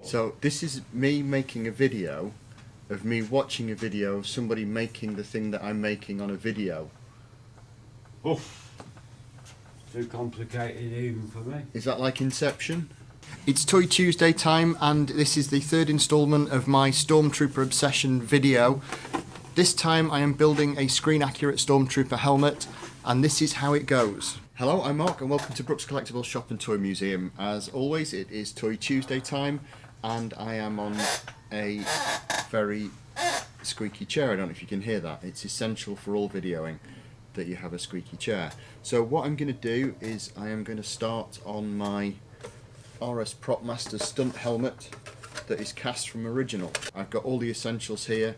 So this is me making a video of me watching a video of somebody making the thing that I'm making on a video. Oof. Too complicated even for me. Is that like Inception? It's Toy Tuesday time, and this is the third instalment of my Stormtrooper Obsession video. This time I am building a screen accurate Stormtrooper helmet, and this is how it goes. Hello, I'm Mark and welcome to Brooks Collectables Shop and Toy Museum. As always, it is Toy Tuesday time and I am on a very squeaky chair. I don't know if you can hear that. It's essential for all videoing that you have a squeaky chair. So what I'm going to do is I am going to start on my RS Propmasters stunt helmet that is cast from original. I've got all the essentials here.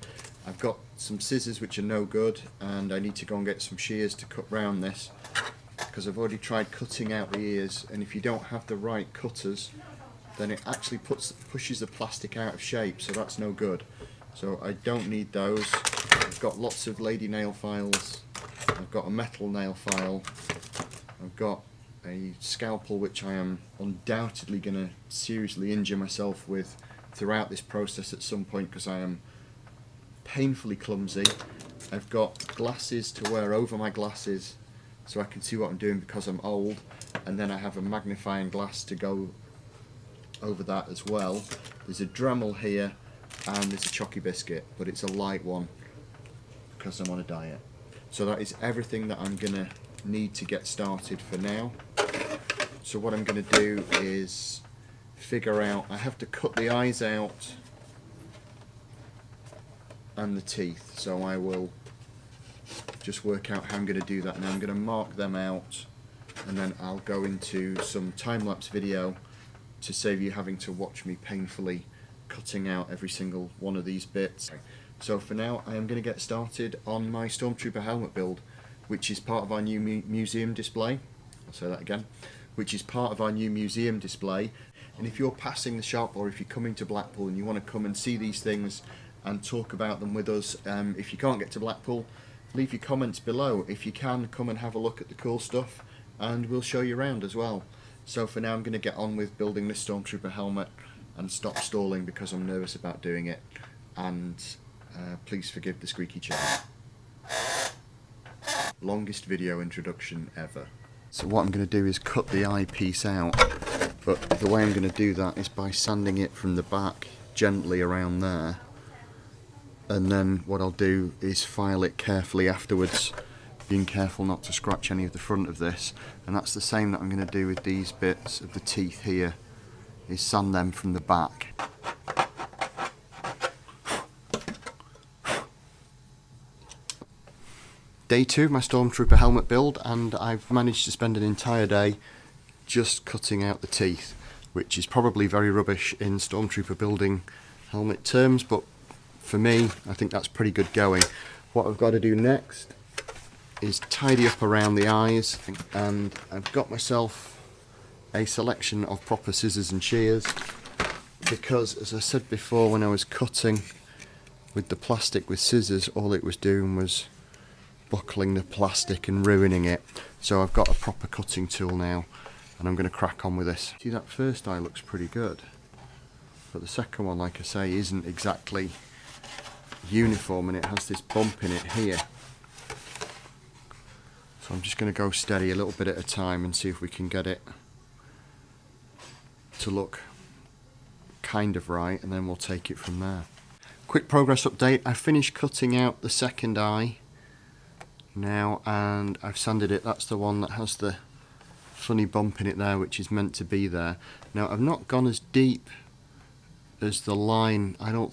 I've got some scissors which are no good, and I need to go and get some shears to cut round this because I've already tried cutting out the ears, and if you don't have the right cutters then it actually pushes the plastic out of shape, so that's no good. So I don't need those. I've got lots of lady nail files, I've got a metal nail file, I've got a scalpel which I am undoubtedly going to seriously injure myself with throughout this process at some point because I am painfully clumsy. I've got glasses to wear over my glasses so I can see what I'm doing because I'm old, and then I have a magnifying glass to go over that as well. There's a Dremel here and there's a Chocky biscuit, but it's a light one because I'm on a diet. So that is everything that I'm gonna need to get started for now. So what I'm gonna do is figure out, I have to cut the eyes out and the teeth, so I will just work out how I'm going to do that. Now I'm going to mark them out and then I'll go into some time-lapse video to save you having to watch me painfully cutting out every single one of these bits. So for now I am going to get started on my Stormtrooper helmet build, which is part of our new museum display. I'll say that again, which is part of our new museum display. And if you're passing the shop, or if you're coming to Blackpool and you want to come and see these things and talk about them with us, if you can't get to Blackpool, leave your comments below. If you can, come and have a look at the cool stuff and we'll show you around as well. So for now I'm going to get on with building this Stormtrooper helmet and stop stalling because I'm nervous about doing it, and please forgive the squeaky chair. Longest video introduction ever. So what I'm going to do is cut the eyepiece out, but the way I'm going to do that is by sanding it from the back gently around there. And then what I'll do is file it carefully afterwards, being careful not to scratch any of the front of this. And that's the same that I'm going to do with these bits of the teeth here, is sand them from the back. Day 2 of my Stormtrooper helmet build, and I've managed to spend an entire day just cutting out the teeth, which is probably very rubbish in Stormtrooper building helmet terms, but for me, I think that's pretty good going. What I've got to do next is tidy up around the eyes, and I've got myself a selection of proper scissors and shears because, as I said before, when I was cutting with the plastic with scissors, all it was doing was buckling the plastic and ruining it. So I've got a proper cutting tool now and I'm going to crack on with this. See, that first eye looks pretty good, but the second one, like I say, isn't exactly uniform and it has this bump in it here. So I'm just going to go steady a little bit at a time and see if we can get it to look kind of right, and then we'll take it from there. Quick progress update. I finished cutting out the second eye now and I've sanded it. That's the one that has the funny bump in it there, which is meant to be there. Now I've not gone as deep as the line. I don't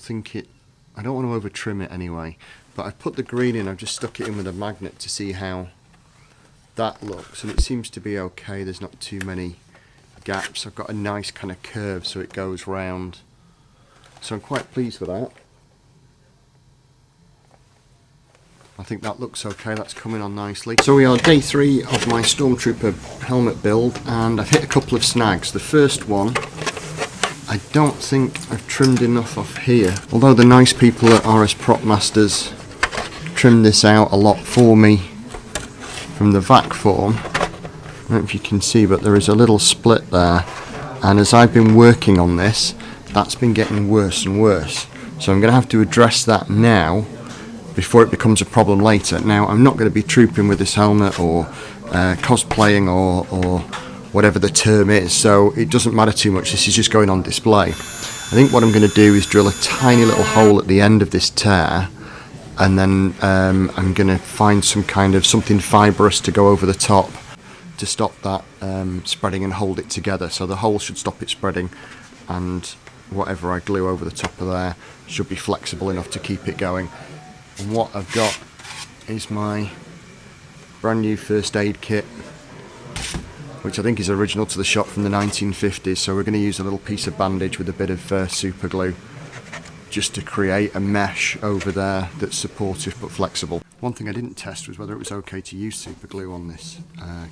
want to over trim it anyway, but I've put the green in. I've just stuck it in with a magnet to see how that looks, and it seems to be okay. There's not too many gaps. I've got a nice kind of curve so it goes round, so I'm quite pleased with that. I think that looks okay. That's coming on nicely. So we are day 3 of my Stormtrooper helmet build, and I've hit a couple of snags. The first one, I don't think I've trimmed enough off here. Although the nice people at RS Propmasters trimmed this out a lot for me from the vac form. I don't know if you can see, but there is a little split there. And as I've been working on this, that's been getting worse and worse. So I'm going to have to address that now before it becomes a problem later. Now, I'm not going to be trooping with this helmet or cosplaying or whatever the term is, so it doesn't matter too much. This is just going on display. I think what I'm going to do is drill a tiny little hole at the end of this tear, and then I'm going to find some kind of something fibrous to go over the top to stop that spreading and hold it together. So the hole should stop it spreading, and whatever I glue over the top of there should be flexible enough to keep it going. And what I've got is my brand new first aid kit, which I think is original to the shop from the 1950s. So we're going to use a little piece of bandage with a bit of super glue just to create a mesh over there that's supportive but flexible. One thing I didn't test was whether it was okay to use super glue on this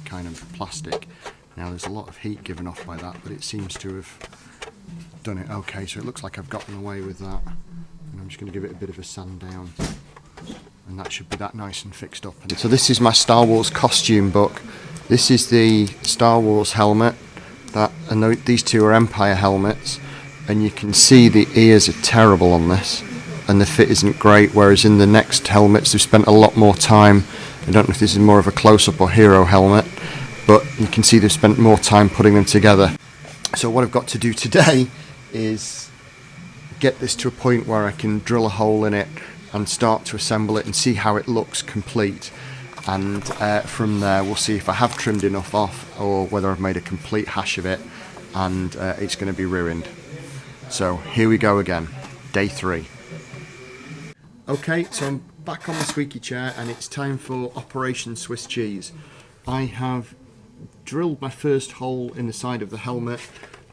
kind of plastic. Now there's a lot of heat given off by that, but it seems to have done it okay, so it looks like I've gotten away with that. And I'm just going to give it a bit of a sand down, and that should be that nice and fixed up. So this is my Star Wars costume book. This is the Star Wars helmet, and these two are Empire helmets, and you can see the ears are terrible on this, and the fit isn't great, whereas in the next helmets they've spent a lot more time. I don't know if this is more of a close-up or hero helmet, but you can see they've spent more time putting them together. So what I've got to do today is get this to a point where I can drill a hole in it and start to assemble it and see how it looks complete. And from there we'll see if I have trimmed enough off or whether I've made a complete hash of it and it's going to be ruined. So here we go again, day 3. Okay, so I'm back on the squeaky chair and it's time for Operation Swiss Cheese. I have drilled my first hole in the side of the helmet.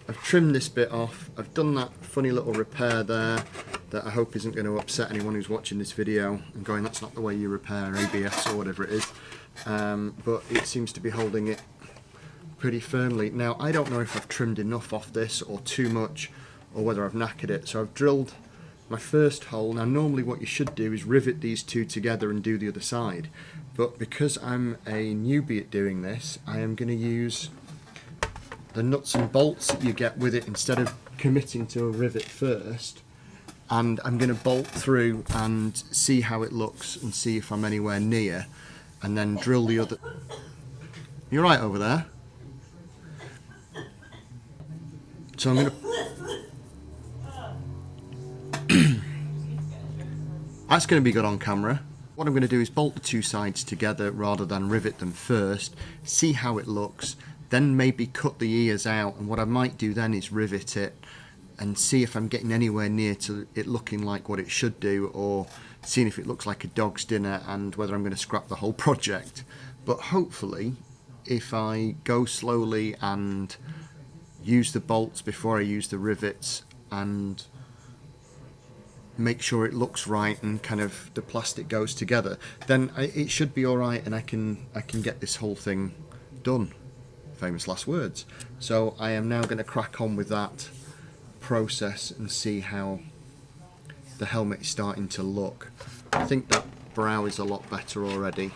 I've trimmed this bit off. I've done that funny little repair there that I hope isn't going to upset anyone who's watching this video and going, that's not the way you repair ABS or whatever it is. But it seems to be holding it pretty firmly. Now, I don't know if I've trimmed enough off this or too much, or whether I've knackered it. So I've drilled my first hole. Now, normally what you should do is rivet these two together and do the other side. But because I'm a newbie at doing this, I am going to use the nuts and bolts that you get with it instead of committing to a rivet first. And I'm going to bolt through and see how it looks and see if I'm anywhere near, and then drill the other. You're right over there. So I'm going to. That's going to be good on camera. What I'm going to do is bolt the two sides together rather than rivet them first, see how it looks, then maybe cut the ears out, and what I might do then is rivet it and see if I'm getting anywhere near to it looking like what it should do, or seeing if it looks like a dog's dinner and whether I'm going to scrap the whole project. But hopefully, if I go slowly and use the bolts before I use the rivets and make sure it looks right and kind of the plastic goes together, then it should be alright and I can get this whole thing done. Famous last words. So I am now going to crack on with that process and see how the helmet is starting to look. I think that brow is a lot better already.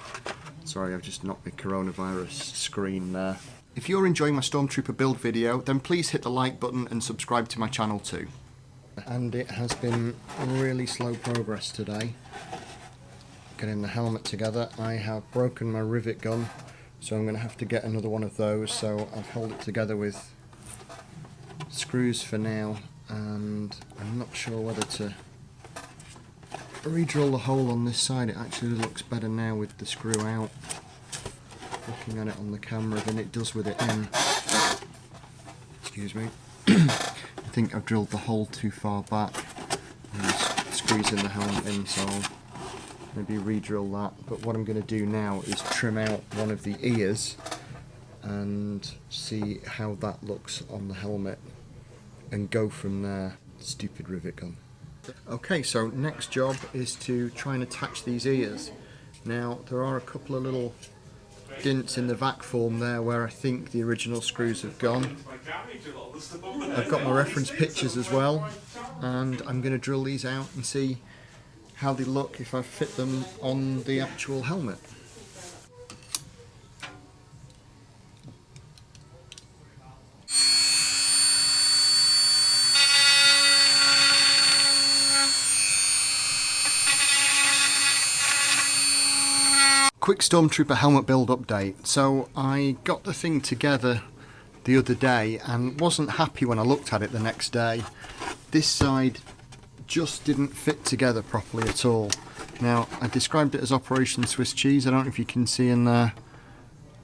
Sorry, I've just knocked my coronavirus screen there. If you're enjoying my Stormtrooper build video, then please hit the like button and subscribe to my channel too. And it has been really slow progress today getting the helmet together. I have broken my rivet gun, so I'm going to have to get another one of those. So I've held it together with screws for now, and I'm not sure whether to re-drill the hole on this side. It actually looks better now with the screw out, looking at it on the camera, than it does with it in. Excuse me. I think I've drilled the hole too far back and squeezing the helmet in, so I'll maybe re-drill that. But what I'm going to do now is trim out one of the ears and see how that looks on the helmet and go from there. Stupid rivet gun. Okay, so next job is to try and attach these ears. Now there are a couple of little dints in the vac form there where I think the original screws have gone. I've got my reference pictures as well, and I'm going to drill these out and see how they look if I fit them on the actual helmet. Quick Stormtrooper helmet build update. So I got the thing together the other day and wasn't happy when I looked at it the next day. This side just didn't fit together properly at all. Now, I described it as Operation Swiss Cheese. I don't know if you can see in there.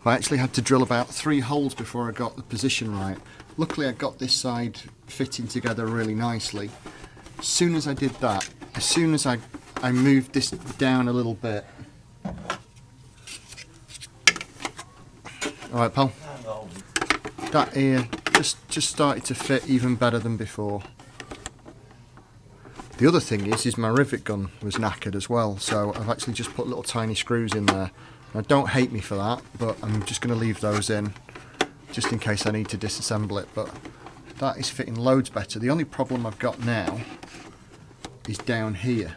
I actually had to drill about 3 holes before I got the position right. Luckily I got this side fitting together really nicely. As soon as I did that, as soon as I moved this down a little bit. Alright pal, that ear just started to fit even better than before. The other thing is my rivet gun was knackered as well, so I've actually just put little tiny screws in there. Now don't hate me for that, but I'm just going to leave those in just in case I need to disassemble it, but that is fitting loads better. The only problem I've got now is down here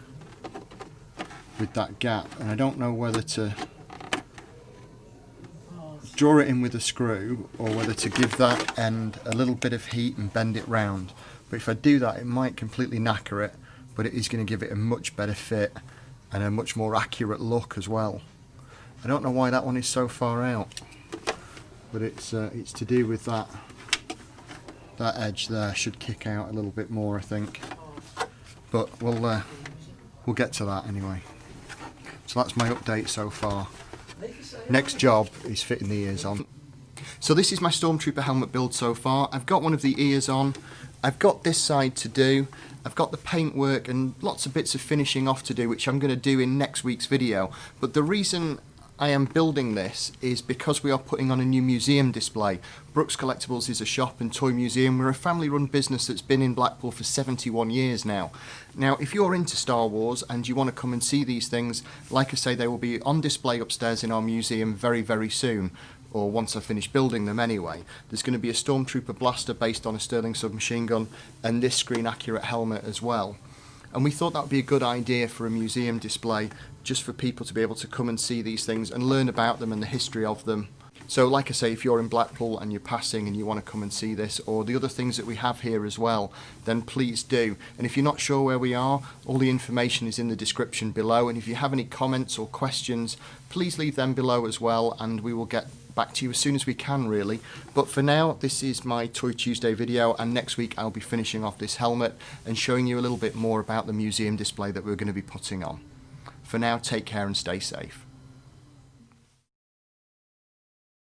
with that gap, and I don't know whether to draw it in with a screw or whether to give that end a little bit of heat and bend it round. But if I do that, it might completely knacker it, but it is going to give it a much better fit and a much more accurate look as well. I don't know why that one is so far out, but it's to do with that edge there should kick out a little bit more, I think. But we'll get to that anyway. So that's my update so far. Next job is fitting the ears on. So this is my Stormtrooper helmet build so far. I've got one of the ears on. I've got this side to do. I've got the paint work and lots of bits of finishing off to do, which I'm going to do in next week's video. But the reason I am building this is because we are putting on a new museum display. Brooks Collectables is a shop and toy museum. We're a family-run business that's been in Blackpool for 71 years now. Now, if you're into Star Wars and you want to come and see these things, like I say, they will be on display upstairs in our museum very, very soon, or once I finish building them anyway. There's going to be a Stormtrooper blaster based on a Sterling submachine gun and this screen-accurate helmet as well. And we thought that would be a good idea for a museum display, just for people to be able to come and see these things and learn about them and the history of them. So like I say, if you're in Blackpool and you're passing and you want to come and see this or the other things that we have here as well, then please do. And if you're not sure where we are, all the information is in the description below, and if you have any comments or questions, please leave them below as well, and we will get back to you as soon as we can, really. But for now, this is my Toy Tuesday video, and next week I'll be finishing off this helmet and showing you a little bit more about the museum display that we're going to be putting on. For now, take care and stay safe.